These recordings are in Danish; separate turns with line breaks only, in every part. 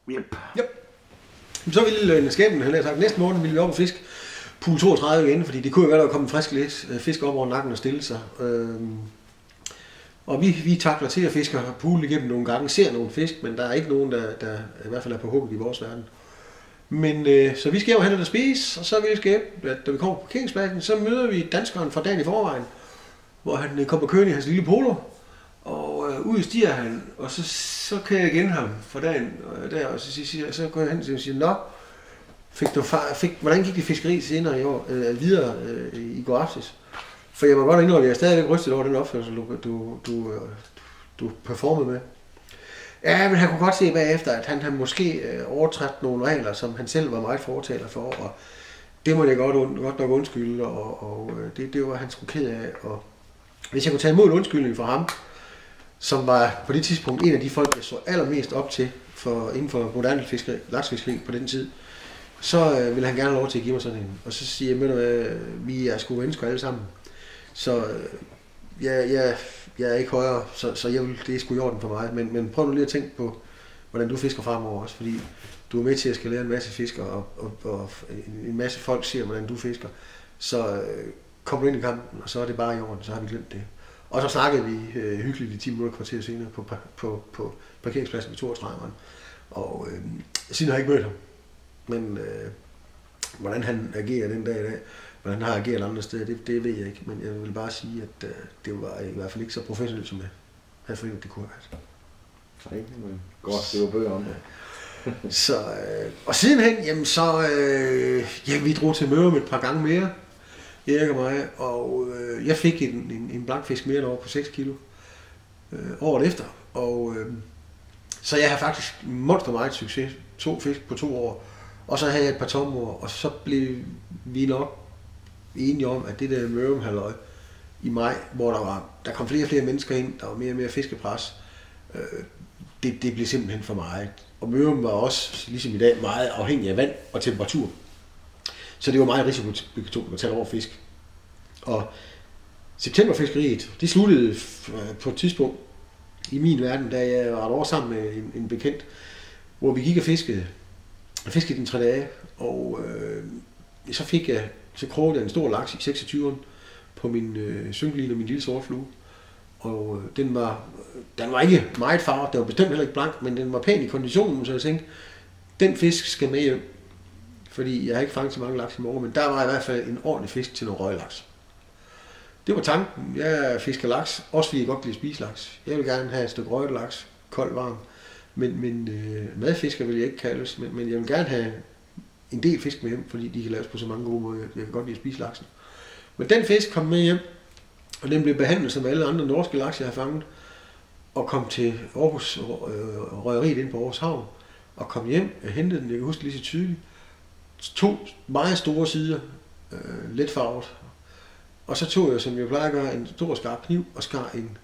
Yep.
Så ville skæbnen, han havde sagt, næste morgen ville vi op og fiske pool 32 igen, fordi det kunne jo være, der kom en frisk fisk op over nakken og stille sig. Og vi takler til at fiske pool igennem nogle gange, ser nogle fisk, men der er ikke nogen, der i hvert fald er på hugget i vores verden. Men så vi skal jo hen og spise, og så vil skæbe, at da vi kommer på parkeringspladsen, så møder vi danskeren fra dagen i forvejen, hvor han kommer kørende i hans lille polo, og ud stiger han, og så kan jeg igen ham fra dagen der, og så går jeg hen til og siger, nå, hvordan gik det fiskeri senere i år, videre i går aftes? For jeg må godt indrømme, at jeg er stadigvæk rystet over den opførsel, du performede med. Ja, men han kunne godt se bagefter, at han måske overtrådt nogle regler, som han selv var meget fortaler for, og det må jeg godt nok undskylde, og det var han sgu ked af. Og hvis jeg kunne tage imod undskyldning fra ham, som var på det tidspunkt en af de folk, jeg så allermest op til inden for moderne laksfiskeri på den tid, så ville han gerne have lov til at give mig sådan en. Og så siger jeg, vi er sgu mennesker alle sammen. Så jeg er ikke højere, så det er sgu i orden for mig. Men prøv nu lige at tænke på, hvordan du fisker fremover også, fordi du er med til at skalere en masse fisker, og en masse folk siger, hvordan du fisker. Så kom du ind i kampen, og så er det bare i orden, så har vi glemt det. Og så snakkede vi hyggeligt i 10 minutter kvarter senere på parkeringspladsen i 32'eren. Og siden har jeg ikke mødt ham. Men hvordan han agerer den dag i dag, hvordan han har ageret andre steder, det ved jeg ikke. Men jeg vil bare sige, at det var i hvert fald ikke så professionelt, som jeg havde forventet, det kunne have været.
Nej, men godt skrive bøger om det.
Så, og sidenhen, jamen så, vi drog til Mørum et par gange mere, Erik og mig, og jeg fik en blankfisk mere over på 6 kilo året efter. Og så jeg har faktisk monster meget succes, 2 fisk på 2 år, og så havde jeg et par tomår, og så blev vi nok enige om, at det der Mørum halløj i maj, hvor der kom flere og flere mennesker ind, der var mere og mere fiskepres, det blev simpelthen for meget. Og Mørum var også, ligesom i dag, meget afhængig af vand og temperatur. Så det var meget risikobetonende at tage over fisk. Og septemberfiskeriet, det sluttede på et tidspunkt i min verden, da jeg var et år sammen med en bekendt, hvor vi gik og fiskede den 3 dage, og så krogede jeg en stor laks i 26'eren på min synkline og min lille sortflue. Og den var ikke meget farvet, den var bestemt heller ikke blank, men den var pæn i konditionen, så jeg tænkte, den fisk skal med hjem. Fordi jeg har ikke fanget så mange laks i morgen, men der var i hvert fald en ordentlig fisk til nogle røglaks. Det var tanken. Jeg fisker laks, også fordi jeg godt kan lide at spise laks. Jeg vil gerne have et stykke røglaks, kold varm. Men madfisker vil jeg ikke kaldes, men jeg vil gerne have en del fisk med hjem, fordi de kan laves på så mange gode måder. Jeg kan godt lide at spise laksen. Men den fisk kom med hjem, og den blev behandlet som alle andre norske laks, jeg har fanget, og kom til Aarhus røgeriet ind på Aarhus Havn, og kom hjem. Jeg hentede den, jeg kan huske lige så tydeligt. 2 meget store sider, let farvet. Og så tog jeg, som jeg plejer at gøre, en stor skarp kniv og skar en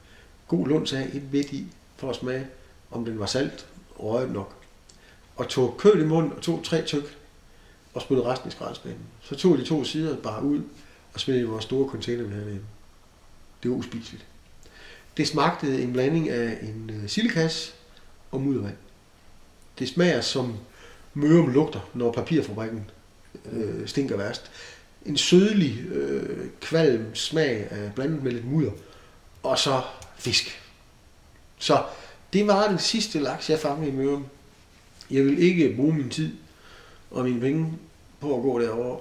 god lunds af ind midt i, for at smage, om den var salt og røget nok. Og tog kød i munden og tog 3 tyk og smuttede resten i skraldespanden. Så tog de 2 sider bare ud og smed i vores store container, vi havde derhjemme. Det var uspiseligt. Det smagte en blanding af en sildekasse og muddervand. Det smager som Mørum lugter, når papirfabrikken stinker værst. En sødlig kvalm smag blandet med lidt mudder, og så fisk. Så det var den sidste laks, jeg fangede i Mørum. Jeg vil ikke bruge min tid og mine penge på at gå derover,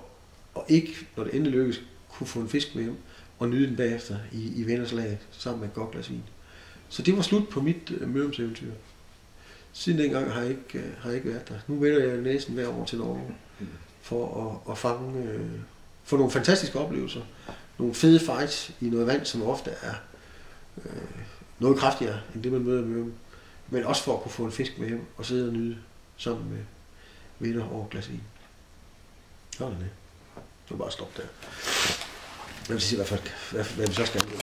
og ikke, når det endelig lykkes, kunne få en fisk med hjem og nyde den bagefter i venners lag sammen med et godt glas vin. Så det var slut på mit Mørums eventyr. Siden dengang har jeg ikke været der. Nu vender jeg næsten hver år til Norge for at fange, få nogle fantastiske oplevelser. Nogle fede fights i noget vand, som ofte er noget kraftigere end det, man møder i Mørum. Men også for at kunne få en fisk med hjem og sidde og nyde sammen med venner over et glas vin. Sådan det. Så bare stop der. Jeg vil sige, hvad vi så skal.